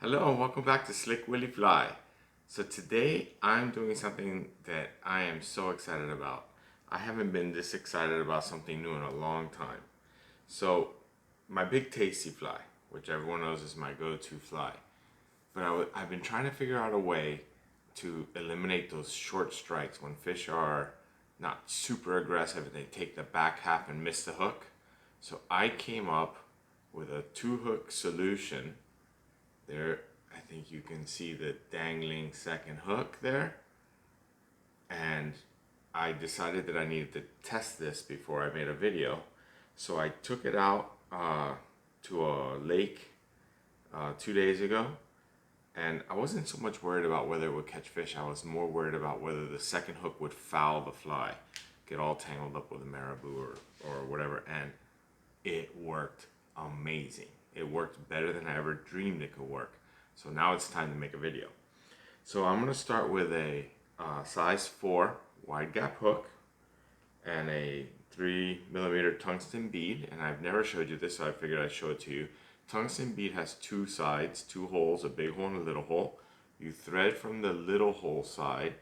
Hello and welcome back to Slick Willy Fly. So today I'm doing something that I am so excited about. I haven't been this excited about something new in a long time. So my Big Tasty fly, which everyone knows is my go-to fly, but I've been trying to figure out a way to eliminate those short strikes when fish are not super aggressive and they take the back half and miss the hook. So I came up with a 2-hook solution. There, I think you can see the dangling second hook there. And I decided that I needed to test this before I made a video. So I took it out to a lake 2 days ago. And I wasn't so much worried about whether it would catch fish. I was more worried about whether the second hook would foul the fly, get all tangled up with a marabou or whatever. And it worked amazing. It worked better than I ever dreamed it could work. So now it's time to make a video. So I'm going to start with a size 4 wide gap hook and a 3mm tungsten bead. And I've never showed you this, so I figured I'd show it to you. Tungsten bead has 2 sides, 2 holes, a big hole and a little hole. You thread from the little hole side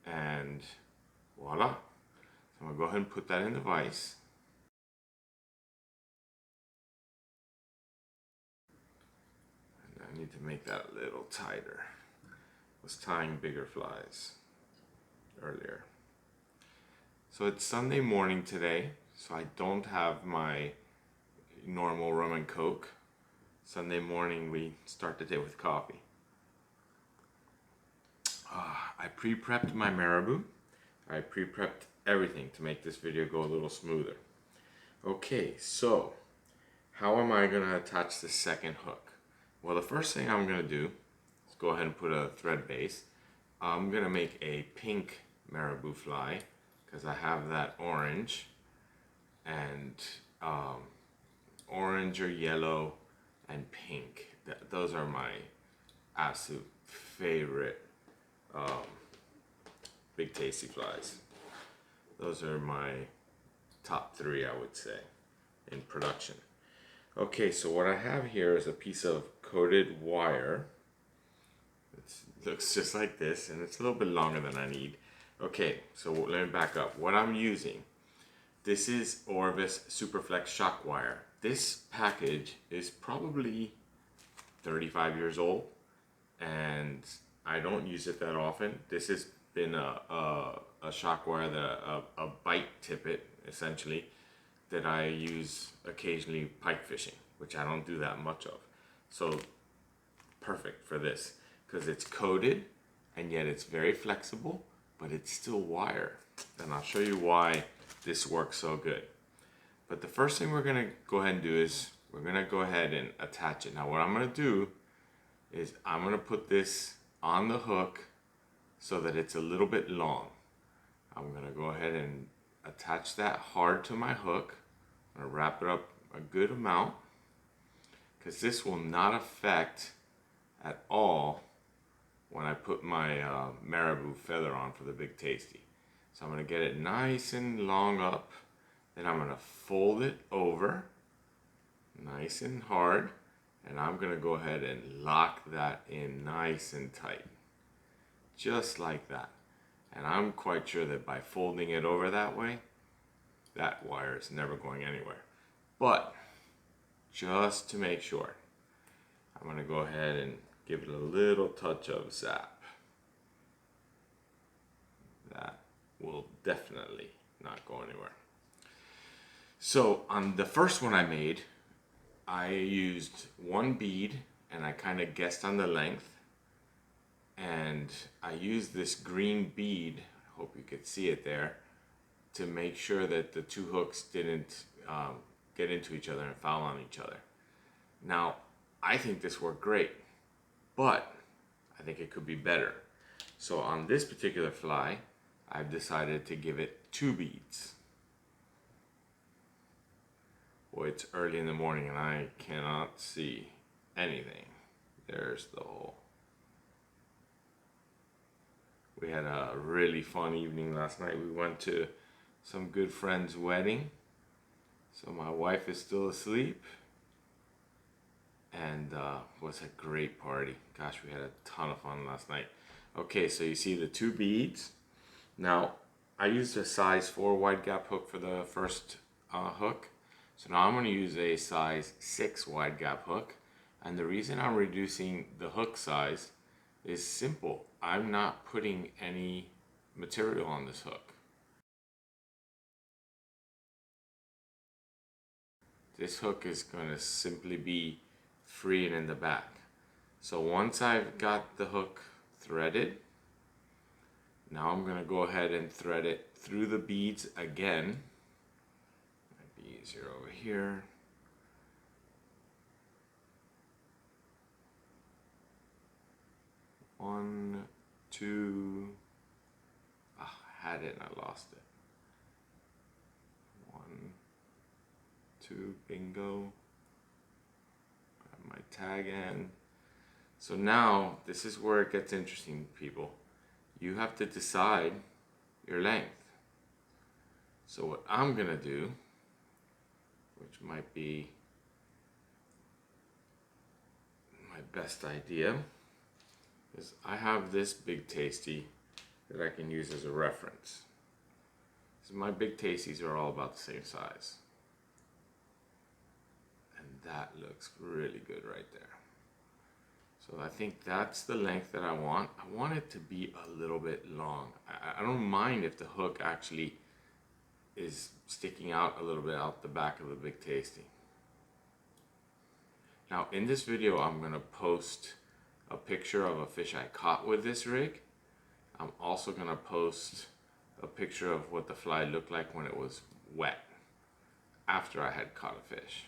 and voila. So I'm going to go ahead and put that in the vise. I need to make that a little tighter. I was tying bigger flies earlier. So it's Sunday morning today, so I don't have my normal rum and coke. Sunday morning we start the day with coffee. I pre-prepped my marabou. I pre-prepped everything to make this video go a little smoother. Okay, so how am I going to attach the second hook? Well, the first thing I'm going to do is go ahead and put a thread base. I'm going to make a pink marabou fly because I have that orange and orange or yellow and pink. Those are my absolute favorite Big Tasty flies. Those are my top 3, I would say, in production. Okay, so what I have here is a piece of coated wire. It looks just like this, and it's a little bit longer than I need. Okay, so let me back up. What I'm using, this is Orvis Superflex shock wire. This package is probably 35 years old, and I don't use it that often. This has been a shock wire, a bite tippet, essentially, that I use occasionally pike fishing, which I don't do that much of. So perfect for this because it's coated and yet it's very flexible, but it's still wire. And I'll show you why this works so good. But the first thing we're gonna go ahead and do is we're gonna go ahead and attach it. Now what I'm gonna do is I'm gonna put this on the hook so that it's a little bit long. I'm gonna go ahead and attach that hard to my hook. I'm gonna wrap it up a good amount because this will not affect at all when I put my marabou feather on for the Big Tasty. So I'm gonna get it nice and long up, then I'm gonna fold it over nice and hard, and I'm gonna go ahead and lock that in nice and tight, just like that. And I'm quite sure that by folding it over that way, that wire is never going anywhere. But just to make sure, I'm going to go ahead and give it a little touch of zap. That will definitely not go anywhere. So on the first one I made, I used 1 bead and I kind of guessed on the length. And I used this green bead, I hope you could see it there, to make sure that the 2 hooks didn't get into each other and foul on each other. Now, I think this worked great, but I think it could be better. So on this particular fly, I've decided to give it 2 beads. Boy, it's early in the morning and I cannot see anything. There's the hole. We had a really fun evening last night. We went to some good friend's wedding. So my wife is still asleep. and was a great party. Gosh, we had a ton of fun last night. Okay, so you see the 2 beads. Now, I used a size 4 wide gap hook for the first hook. So now I'm going to use a size 6 wide gap hook. And the reason I'm reducing the hook size is simple. I'm not putting any material on this hook. This hook is going to simply be free and in the back. So once I've got the hook threaded, now I'm going to go ahead and thread it through the beads again. Might be easier over here. One, two, I had it and I lost it. 1, 2, bingo. Grab my tag end. So now, this is where it gets interesting, people. You have to decide your length. So what I'm gonna do, which might be my best idea, is I have this Big Tasty that I can use as a reference. So my Big Tasties are all about the same size. And that looks really good right there. So I think that's the length that I want. I want it to be a little bit long. I don't mind if the hook actually is sticking out a little bit out the back of the Big Tasty. Now in this video I'm going to post a picture of a fish I caught with this rig. I'm also going to post a picture of what the fly looked like when it was wet after I had caught a fish.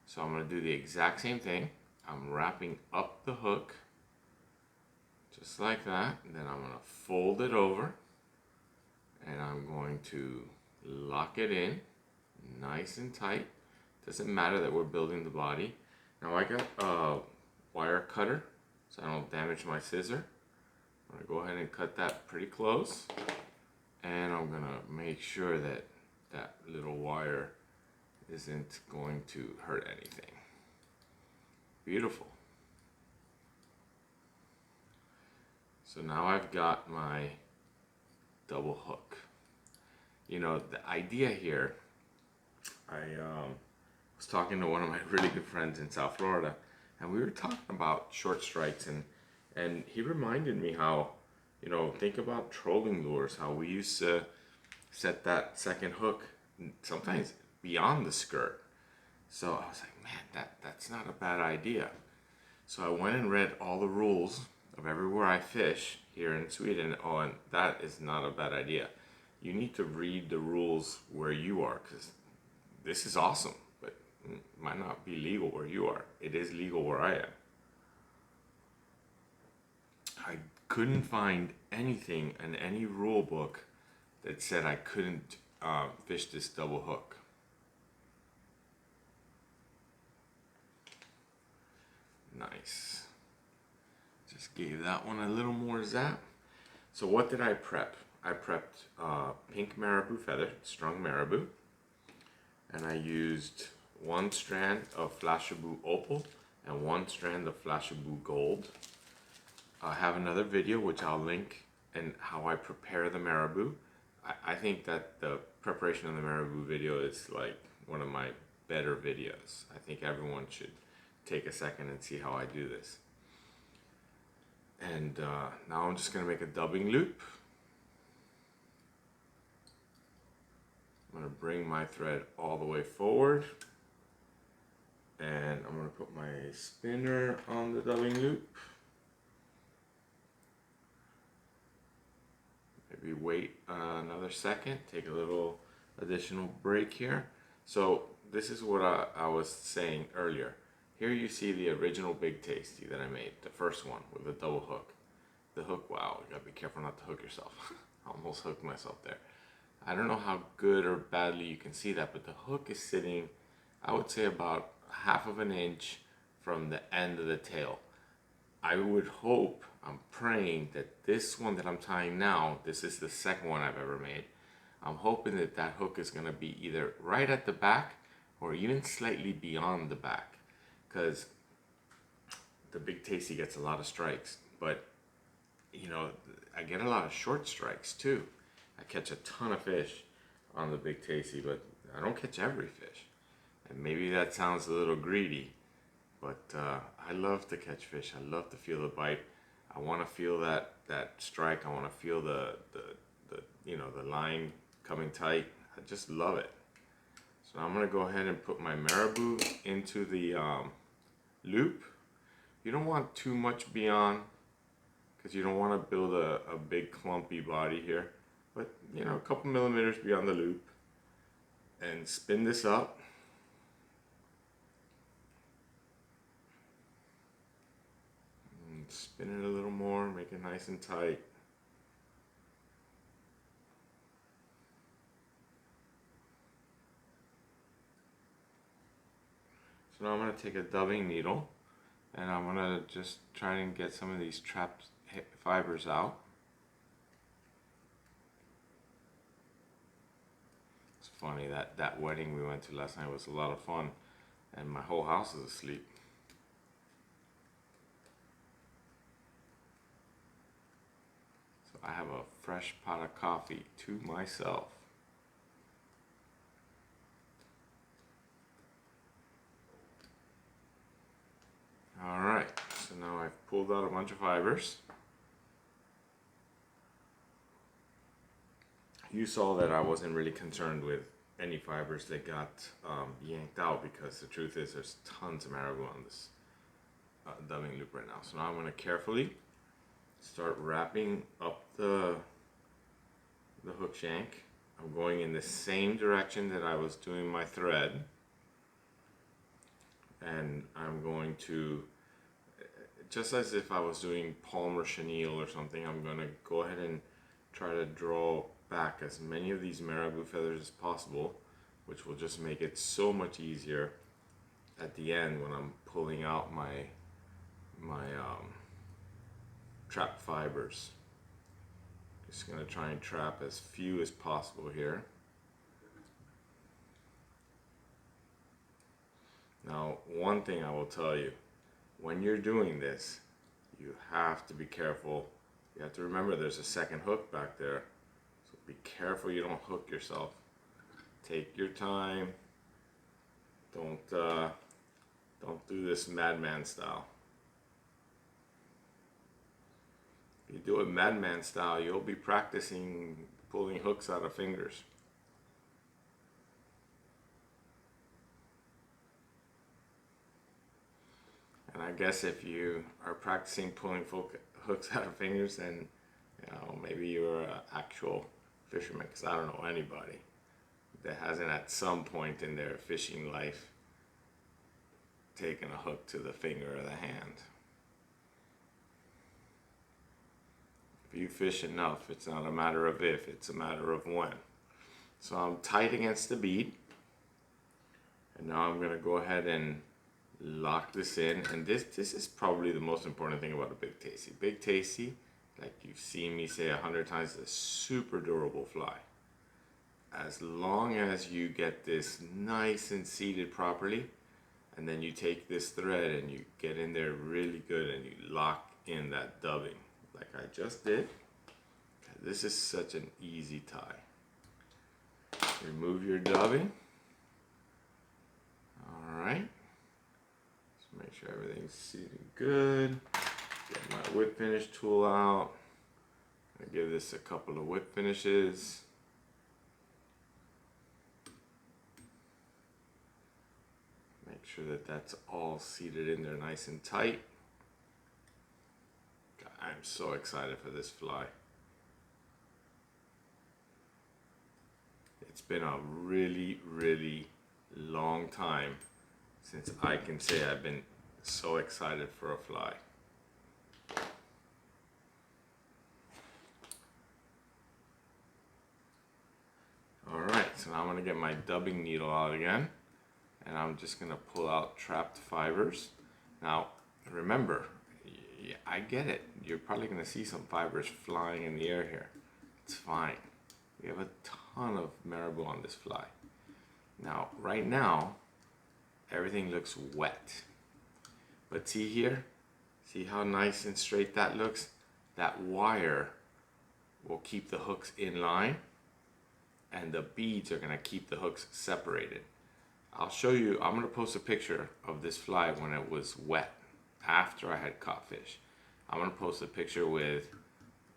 So I'm going to do the exact same thing. I'm wrapping up the hook just like that, and then I'm going to fold it over and I'm going to lock it in nice and tight. Doesn't matter that we're building the body. Now I got a wire cutter so I don't damage my scissor. I'm going to go ahead and cut that pretty close, and I'm going to make sure that that little wire isn't going to hurt anything. Beautiful. So now I've got my double hook. You know, the idea here, I was talking to one of my really good friends in South Florida, and we were talking about short strikes, and he reminded me how, you know, think about trolling lures, how we used to set that second hook sometimes beyond the skirt. So I was like, man, that's not a bad idea. So I went and read all the rules of everywhere I fish here in Sweden. Oh, and that is not a bad idea. You need to read the rules where you are, because this is awesome, but it might not be legal where you are. It is legal where I am. I couldn't find anything in any rule book that said I couldn't fish this double hook. Nice. Just gave that one a little more zap. So what did I prep? I prepped pink marabou feather, strung marabou, and I used 1 strand of Flashabou Opal and 1 strand of Flashabou Gold. I have another video which I'll link and how I prepare the marabou. I think that the preparation of the marabou video is like one of my better videos. I think everyone should take a second and see how I do this. And now I'm just going to make a dubbing loop. I'm going to bring my thread all the way forward, and I'm going to put my spinner on the dubbing loop. Maybe wait another second, take a little additional break here. So this is what I was saying earlier. Here you see the original Big Tasty that I made, the first one with the double hook. The hook, wow, you gotta be careful not to hook yourself. I almost hooked myself there. I don't know how good or badly you can see that, but the hook is sitting, I would say about 1/2 of an inch from the end of the tail. I would hope, I'm praying that this one that I'm tying now, this is the second one I've ever made. I'm hoping that that hook is gonna be either right at the back or even slightly beyond the back. Because the Big Tasty gets a lot of strikes, but you know, I get a lot of short strikes too. I catch a ton of fish on the Big Tasty, but I don't catch every fish. And maybe that sounds a little greedy, but I love to catch fish. I love to feel the bite. I want to feel that strike. I want to feel the you know, the line coming tight. I just love it. So I'm gonna go ahead and put my marabou into the loop. You don't want too much beyond, because you don't want to build a big clumpy body here, but you know, a couple millimeters beyond the loop, and spin this up. And spin it a little more, make it nice and tight. So now I'm going to take a dubbing needle and I'm going to just try and get some of these trapped fibers out. It's funny, that wedding we went to last night was a lot of fun and my whole house is asleep. So I have a fresh pot of coffee to myself. Alright, so now I've pulled out a bunch of fibers. You saw that I wasn't really concerned with any fibers that got yanked out, because the truth is there's tons of marabou on this dubbing loop right now. So now I'm going to carefully start wrapping up the hook shank. I'm going in the same direction that I was doing my thread. And I'm going to, just as if I was doing palm or chenille or something, I'm going to go ahead and try to draw back as many of these marabou feathers as possible, which will just make it so much easier at the end when I'm pulling out my trap fibers. Just going to try and trap as few as possible here. Now, one thing I will tell you, when you're doing this, you have to be careful. You have to remember there's a second hook back there. So be careful you don't hook yourself. Take your time. Don't do this madman style. If you do it madman style, you'll be practicing pulling hooks out of fingers. And I guess if you are practicing pulling hooks out of fingers, then you know, maybe you're an actual fisherman, because I don't know anybody that hasn't at some point in their fishing life taken a hook to the finger or the hand. If you fish enough, it's not a matter of if, it's a matter of when. So I'm tight against the bead, and now I'm going to go ahead and lock this in. And this is probably the most important thing about a Big Tasty. Big Tasty, like you've seen me say 100 times, is a super durable fly. As long as you get this nice and seated properly, and then you take this thread and you get in there really good and you lock in that dubbing like I just did. This is such an easy tie. Remove your dubbing. Alright. Make sure everything's seated good. Get my whip finish tool out. I give this a couple of whip finishes. Make sure that that's all seated in there nice and tight. God, I'm so excited for this fly. It's been a really, really long time since I can say I've been so excited for a fly. Alright, so now I'm going to get my dubbing needle out again, and I'm just going to pull out trapped fibers. Now remember, I get it, you're probably going to see some fibers flying in the air here. It's fine. We have a ton of marabou on this fly. Now, right now, everything looks wet. But see here, See how nice and straight that looks? That wire will keep the hooks in line, and the beads are gonna keep the hooks separated. I'll show you, I'm gonna post a picture of this fly when it was wet, after I had caught fish. I'm gonna post a picture with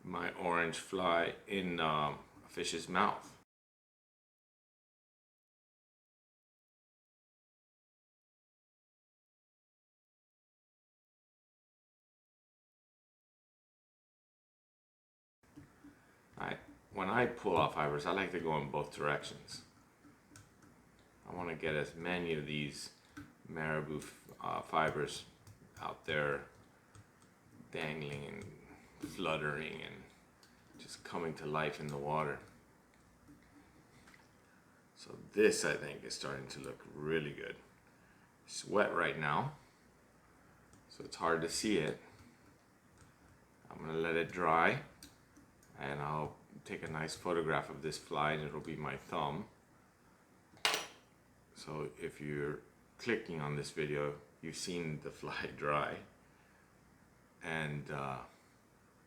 my orange fly in a fish's mouth. When I pull off fibers, I like to go in both directions. I want to get as many of these marabou fibers out there dangling and fluttering and just coming to life in the water. So this, I think, is starting to look really good. It's wet right now, so it's hard to see it. I'm gonna let it dry, and I'll take a nice photograph of this fly, and it'll be my thumb. So if you're clicking on this video, you've seen the fly dry, and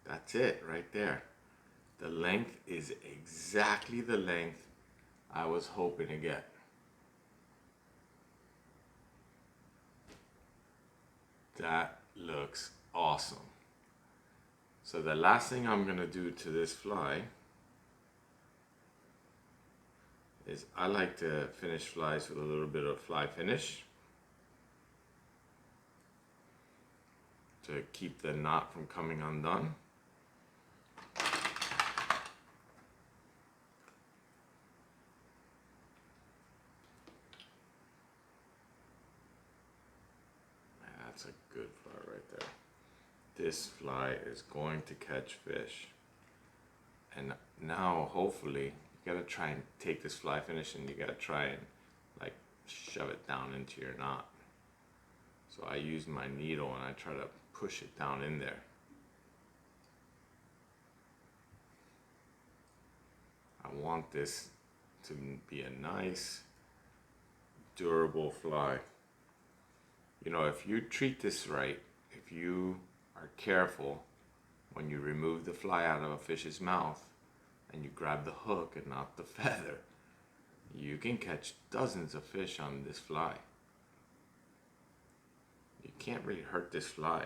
that's it right there. The length is exactly the length I was hoping to get. That looks awesome. So the last thing I'm gonna do to this fly is I like to finish flies with a little bit of fly finish to keep the knot from coming undone. That's a good fly right there. This fly is going to catch fish. And now, hopefully, you gotta try and take this fly finish and you gotta try and like shove it down into your knot. So I use my needle and I try to push it down in there. I want this to be a nice, durable fly. You know, if you treat this right, if you are careful when you remove the fly out of a fish's mouth and you grab the hook and not the feather, you can catch dozens of fish on this fly. You can't really hurt this fly.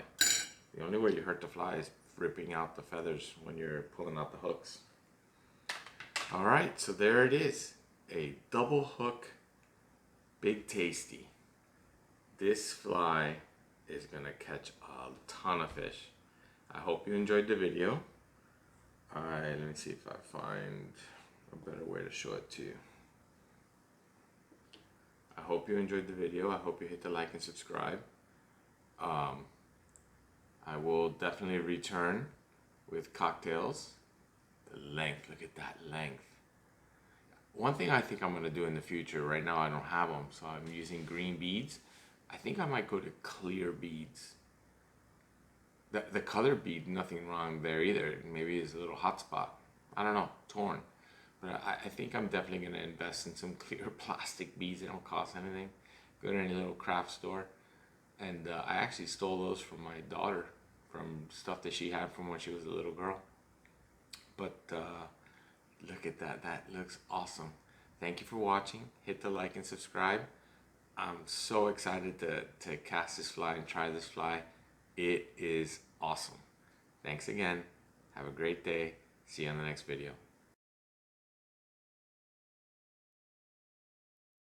The only way you hurt the fly is ripping out the feathers when you're pulling out the hooks. All right, so there it is, a double hook Big Tasty. This fly is gonna catch a ton of fish. I hope you enjoyed the video. Let me see if I find a better way to show it to you. I hope you enjoyed the video. I hope you hit the like and subscribe. I will definitely return with cocktails. The length, look at that length. One thing I think I'm gonna do in the future, right now I don't have them, so I'm using green beads. I think I might go to clear beads. The color bead, nothing wrong there either. Maybe it's a little hot spot. I don't know, torn. But I think I'm definitely gonna invest in some clear plastic beads. They don't cost anything. Go to any little craft store. And I actually stole those from my daughter, from stuff that she had from when she was a little girl. But look at that, that looks awesome. Thank you for watching. Hit the like and subscribe. I'm so excited to cast this fly and try this fly. It is awesome. Thanks again. Have a great day. See you on the next video.